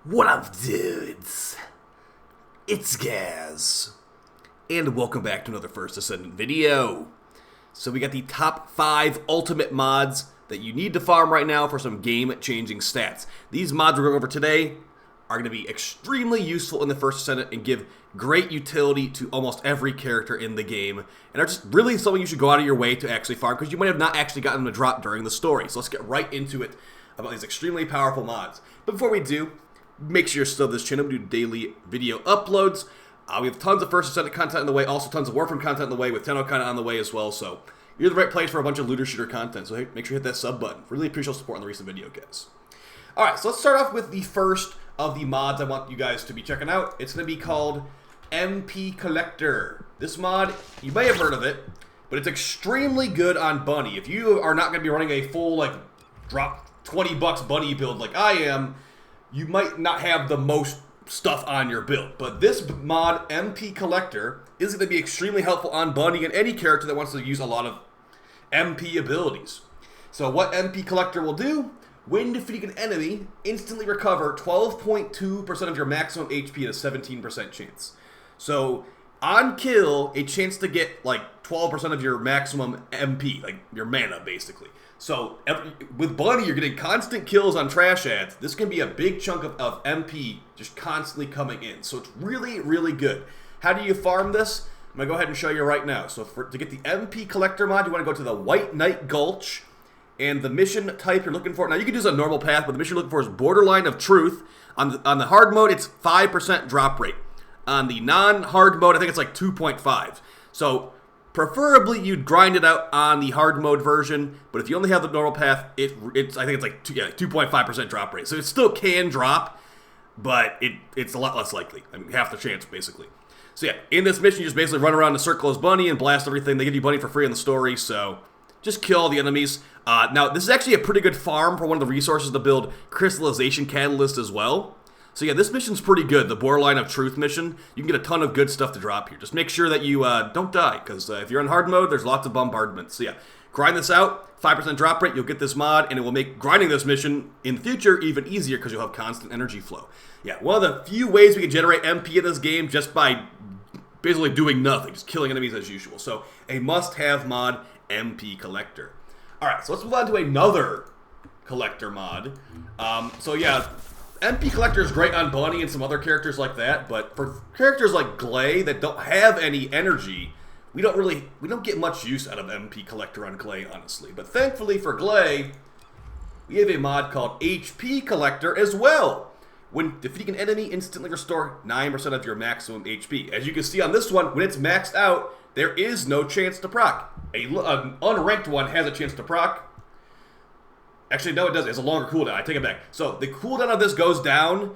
What up, dudes? It's Gaz, and welcome back to another First Descendant video. So we got the top 5 ultimate mods that you need to farm right now for some game-changing stats. These mods we're going over today are going to be extremely useful in the First Descendant and give great utility to almost every character in the game, and are just really something you should go out of your way to actually farm, because you might have not actually gotten them to drop during the story. So let's get right into it about these extremely powerful mods. But before we do, make sure you're still this channel. We do daily video uploads. We have tons of First Descendant content in the way, also tons of Warframe content in the way, with Tenno content on the way as well. So you're the right place for a bunch of looter shooter content. So hey, make sure you hit that sub button. Really appreciate your support on the recent video, guys. Alright, so let's start off with the first of the mods I want you guys to be checking out. It's going to be called MP Collector. This mod, you may have heard of it, but it's extremely good on Bunny. If you are not going to be running a full, like, drop 20 bucks Bunny build like I am, you might not have the most stuff on your build. But this mod, MP Collector, is going to be extremely helpful on Bunny and any character that wants to use a lot of MP abilities. So what MP Collector will do, when defeating an enemy, instantly recover 12.2% of your maximum HP at a 17% chance. So on kill, a chance to get like 12% of your maximum MP, like your mana basically. So with Bunny, you're getting constant kills on trash ads. This can be a big chunk of MP just constantly coming in. So it's really, really good. How do you farm this? I'm going to go ahead and show you right now. So to get the MP Collector mod, you want to go to the White Knight Gulch. And the mission type you're looking for, now you can use a normal path, but the mission you're looking for is Borderline of Truth. On the hard mode, it's 5% drop rate. On the non-hard mode, I think it's like 2.5. So preferably, you'd grind it out on the hard mode version, but if you only have the normal path, I think it's like 2.5% drop rate. So it still can drop, but it's a lot less likely. I mean, half the chance, basically. So yeah, in this mission, you just basically run around in a circle as Bunny and blast everything. They give you Bunny for free in the story, so just kill all the enemies. Now, this is actually a pretty good farm for one of the resources to build Crystallization Catalyst as well. So yeah, this mission's pretty good, the Borderline of Truth mission. You can get a ton of good stuff to drop here. Just make sure that you don't die, because if you're in hard mode, there's lots of bombardments. So yeah, grind this out, 5% drop rate, you'll get this mod, and it will make grinding this mission in the future even easier, because you'll have constant energy flow. Yeah, one of the few ways we can generate MP in this game just by basically doing nothing, just killing enemies as usual. So a must-have mod, MP Collector. Alright, so let's move on to another collector mod. So yeah, MP Collector is great on Bunny and some other characters like that, but for characters like Glay that don't have any energy, we don't get much use out of MP Collector on Glay, honestly. But thankfully for Glay, we have a mod called HP Collector as well. When defeating an enemy, instantly restore 9% of your maximum HP. As you can see on this one, when it's maxed out, there is no chance to proc. An unranked one has a chance to proc. Actually, no, it doesn't. It's a longer cooldown. I take it back. So the cooldown of this goes down.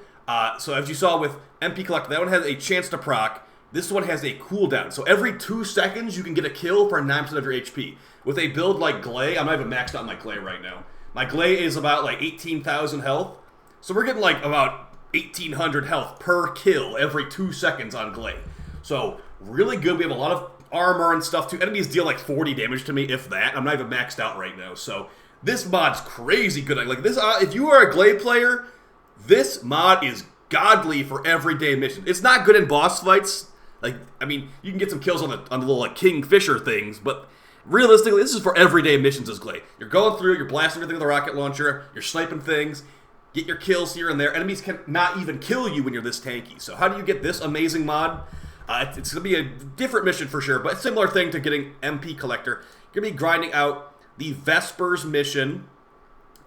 So as you saw with MP Collector, that one has a chance to proc. This one has a cooldown. So every 2 seconds, you can get a kill for 9% of your HP. With a build like Glay, I'm not even maxed out my Glay right now. My Glay is about like 18,000 health. So we're getting like about 1,800 health per kill every 2 seconds on Glay. So really good. We have a lot of armor and stuff too. Enemies deal like 40 damage to me, if that. I'm not even maxed out right now. So this mod's crazy good. Like this, if you are a Glay player, this mod is godly for everyday missions. It's not good in boss fights. Like, I mean, you can get some kills on the little like Kingfisher things, but realistically, this is for everyday missions as Glay. You're going through, you're blasting everything with a rocket launcher, you're sniping things, get your kills here and there. Enemies can not even kill you when you're this tanky. So how do you get this amazing mod? It's going to be a different mission for sure, but a similar thing to getting MP Collector. You're going to be grinding out the Vespers mission.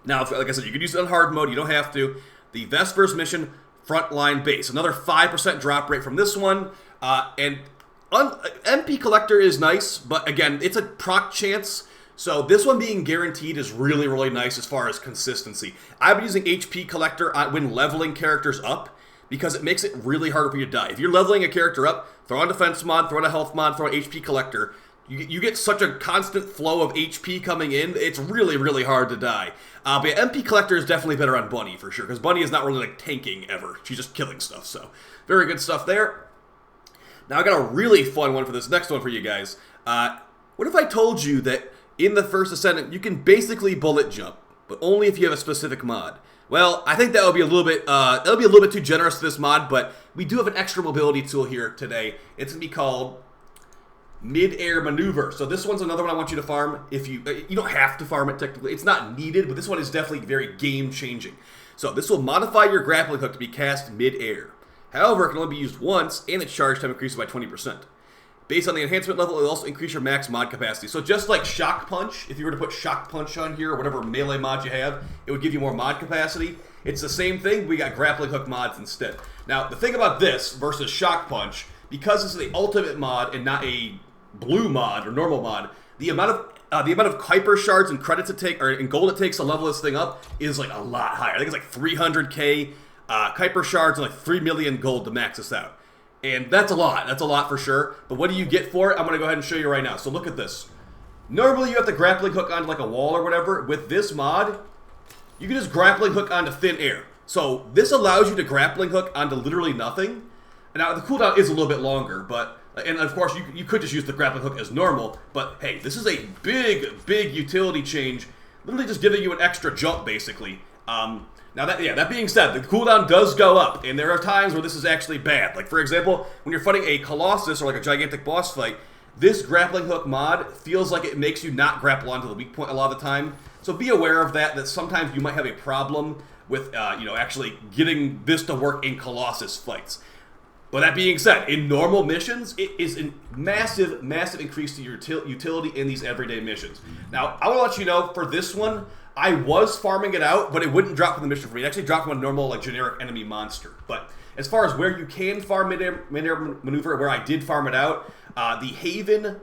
Now, like I said, you can use it on hard mode. You don't have to. The Vespers mission, Frontline Base. Another 5% drop rate from this one. MP Collector is nice, but again, it's a proc chance. So this one being guaranteed is really, really nice as far as consistency. I've been using HP Collector when leveling characters up, because it makes it really hard for you to die. If you're leveling a character up, throw on defense mod, throw on a health mod, throw on HP Collector, you get such a constant flow of HP coming in, it's really, really hard to die. But yeah, MP Collector is definitely better on Bunny for sure, because Bunny is not really like tanking ever. She's just killing stuff, so very good stuff there. Now I got a really fun one for this next one for you guys. What if I told you that in the First Descendant, you can basically bullet jump, but only if you have a specific mod? Well, I think that would be a little bit too generous to this mod, but we do have an extra mobility tool here today. It's gonna be called Mid-Air Maneuver. So this one's another one I want you to farm. If you don't have to farm it technically, it's not needed, but this one is definitely very game-changing. So this will modify your grappling hook to be cast mid-air. However, it can only be used once, and its charge time increases by 20%. Based on the enhancement level, it will also increase your max mod capacity. So just like Shock Punch, if you were to put Shock Punch on here, or whatever melee mod you have, it would give you more mod capacity. It's the same thing, we got grappling hook mods instead. Now, the thing about this versus Shock Punch, because this is the ultimate mod and not a blue mod or normal mod, the amount of Kuiper shards and credits it takes, or in gold it takes to level this thing up is like a lot higher. I think it's like 300k Kuiper shards and like 3 million gold to max this out. And that's a lot. That's a lot for sure. But what do you get for it? I'm going to go ahead and show you right now. So look at this. Normally you have to grappling hook onto like a wall or whatever. With this mod, you can just grappling hook onto thin air. So this allows you to grappling hook onto literally nothing. And now the cooldown is a little bit longer, but and of course you could just use the grappling hook as normal. But hey, this is a big utility change. Literally just giving you an extra jump basically. Now that being said, the cooldown does go up, and there are times where this is actually bad. Like for example, when you're fighting a Colossus or like a gigantic boss fight, this grappling hook mod feels like it makes you not grapple onto the weak point a lot of the time. So be aware of that sometimes you might have a problem with actually getting this to work in Colossus fights. But that being said, in normal missions, it is a massive increase to your utility in these everyday missions. Now, I want to let you know, for this one, I was farming it out, but it wouldn't drop from the mission for me. It actually dropped from a normal, like, generic enemy monster. But as far as where you can farm mid-air maneuver, where I did farm it out, the Haven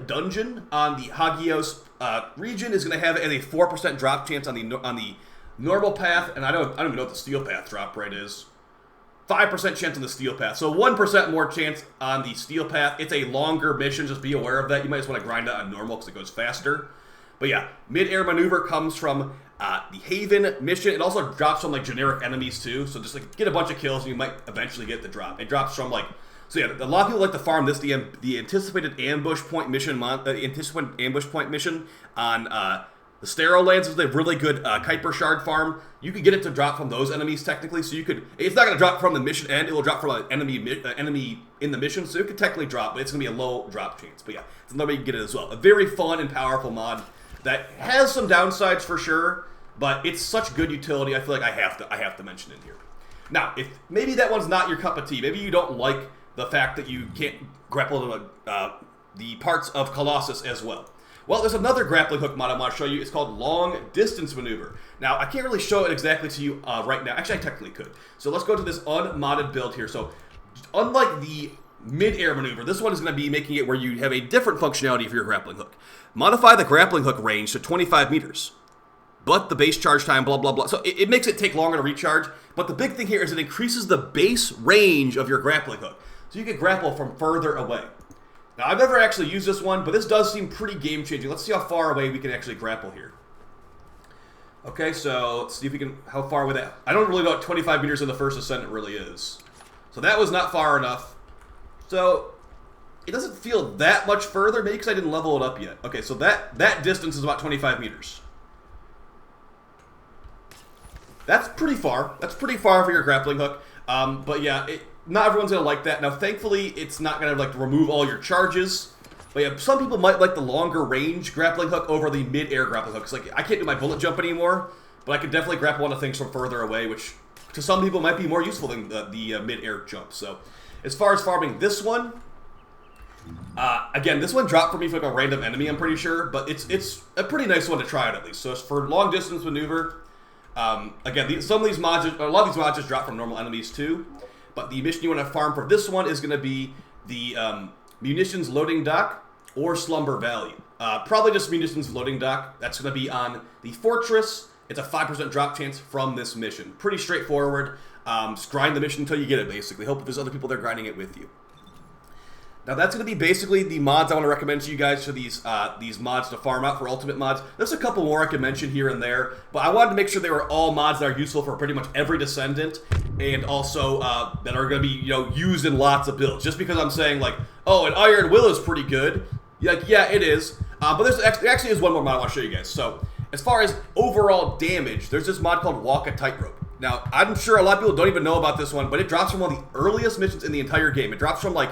dungeon on the Hagios region is going to have a 4% drop chance on the normal path, and I don't even know what the steel path drop rate is. 5% chance on the steel path, so 1% more chance on the steel path. It's a longer mission, just be aware of that. You might just want to grind it on normal because it goes faster. But yeah, mid-air maneuver comes from the Haven mission. It also drops from like generic enemies too, so just like get a bunch of kills and you might eventually get the drop. It drops from like, so yeah, a lot of people like to farm this, the anticipated ambush point mission, on the Sterile Lands is a really good Kuiper shard farm. You could get it to drop from those enemies technically, so you could. It's not going to drop from the mission end. It will drop from an enemy in the mission, so it could technically drop, but it's going to be a low drop chance. But yeah, it's another way you can get it as well. A very fun and powerful mod that has some downsides for sure, but it's such good utility. I feel like I have to mention it here. Now, if maybe that one's not your cup of tea, maybe you don't like the fact that you can't grapple to the parts of Colossus as well. Well, there's another grappling hook mod I want to show you. It's called Long Distance Maneuver. Now, I can't really show it exactly to you right now. Actually, I technically could. So let's go to this unmodded build here. So unlike the mid-air maneuver, this one is going to be making it where you have a different functionality for your grappling hook. Modify the grappling hook range to 25 meters. But the base charge time, blah, blah, blah. So it makes it take longer to recharge. But the big thing here is it increases the base range of your grappling hook. So you can grapple from further away. Now, I've never actually used this one, but this does seem pretty game-changing. Let's see how far away we can actually grapple here. Okay, so let's see if we can, how far away that, I don't really know what 25 meters in the first ascendant really is. So that was not far enough. So it doesn't feel that much further, maybe because I didn't level it up yet. Okay, so that distance is about 25 meters. That's pretty far. That's pretty far for your grappling hook. But yeah, not everyone's going to like that. Now, thankfully, it's not going to like remove all your charges. But yeah, some people might like the longer range grappling hook over the mid-air grappling hook. Because like, I can't do my bullet jump anymore, but I can definitely grapple onto things from further away, which to some people might be more useful than the mid-air jump. So as far as farming this one, again, this one dropped for me for like a random enemy, I'm pretty sure. But it's a pretty nice one to try out at least. So it's for long distance maneuver. Again, some of these mods, a lot of these mods just drop from normal enemies too. But the mission you want to farm for this one is going to be the Munitions Loading Dock or Slumber Valley. Probably just Munitions Loading Dock. That's going to be on the Fortress. It's a 5% drop chance from this mission. Pretty straightforward. Just grind the mission until you get it, basically. Hope there's other people there grinding it with you. Now that's going to be basically the mods I want to recommend to you guys for these mods to farm out for ultimate mods. There's a couple more I could mention here and there, but I wanted to make sure they were all mods that are useful for pretty much every Descendant, and also that are going to be used in lots of builds. Just because I'm saying like, oh, an Iron Will is pretty good, like yeah, it is. But there actually is one more mod I want to show you guys. So as far as overall damage, there's this mod called A Tightrope. Now, I'm sure a lot of people don't even know about this one, but it drops from one of the earliest missions in the entire game. It drops from, like,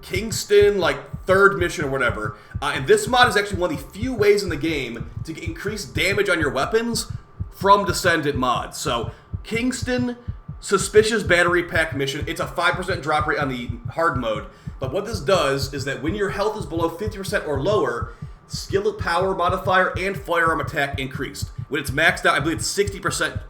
Kingston, like, 3rd mission or whatever. And this mod is actually one of the few ways in the game to increase damage on your weapons from Descendant mods. So, Kingston, Suspicious Battery Pack mission. It's a 5% drop rate on the hard mode. But what this does is that when your health is below 50% or lower, skill power modifier and firearm attack increased. When it's maxed out, I believe it's 60%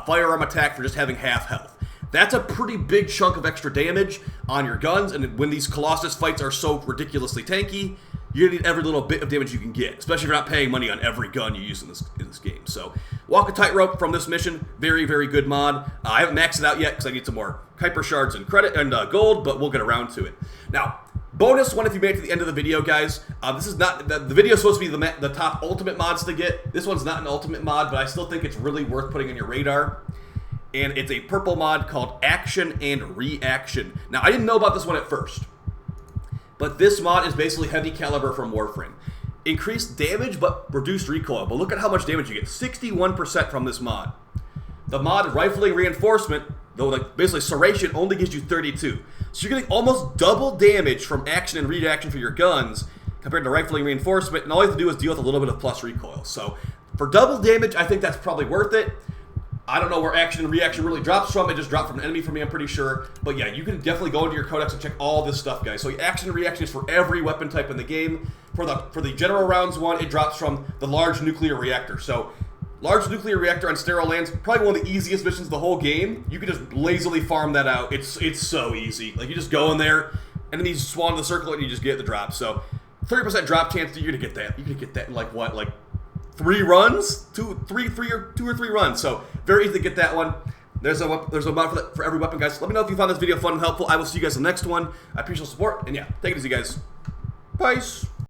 firearm attack for just having half health. That's a pretty big chunk of extra damage on your guns, and when these Colossus fights are so ridiculously tanky, you're going to need every little bit of damage you can get, especially if you're not paying money on every gun you use in this game. So, Walk a Tightrope from this mission, very, very good mod. I haven't maxed it out yet because I need some more Kuiper shards and credit and gold, but we'll get around to it. Now, bonus one if you made it to the end of the video, guys. This is not, the video is supposed to be the top ultimate mods to get. This one's not an ultimate mod, but I still think it's really worth putting on your radar. And it's a purple mod called Action and Reaction. Now, I didn't know about this one at first, but this mod is basically heavy caliber from Warframe. Increased damage, but reduced recoil. But look at how much damage you get. 61% from this mod. The mod Rifling Reinforcement, though, like, basically Serration only gives you 32. So you're getting almost double damage from Action and Reaction for your guns compared to Rifling Reinforcement, and all you have to do is deal with a little bit of plus recoil. So for double damage, I think that's probably worth it. I don't know where Action and Reaction really drops from. It just dropped from an enemy for me, I'm pretty sure. But yeah, you can definitely go into your codex and check all this stuff, guys. So Action and Reaction is for every weapon type in the game. For the General Rounds one, it drops from the Large Nuclear Reactor. So Large Nuclear Reactor on Sterile Lands, probably one of the easiest missions of the whole game. You can just lazily farm that out. It's so easy. Like, you just go in there, enemies spawn in the circle, and you just get the drop. So 30% drop chance, you're gonna get that. You're gonna get that in, like, what, like 3 runs? Two or three runs. So very easy to get that one. There's a mod for every weapon, guys. Let me know if you found this video fun and helpful. I will see you guys in the next one. I appreciate the support, and yeah, take it easy, guys. Peace.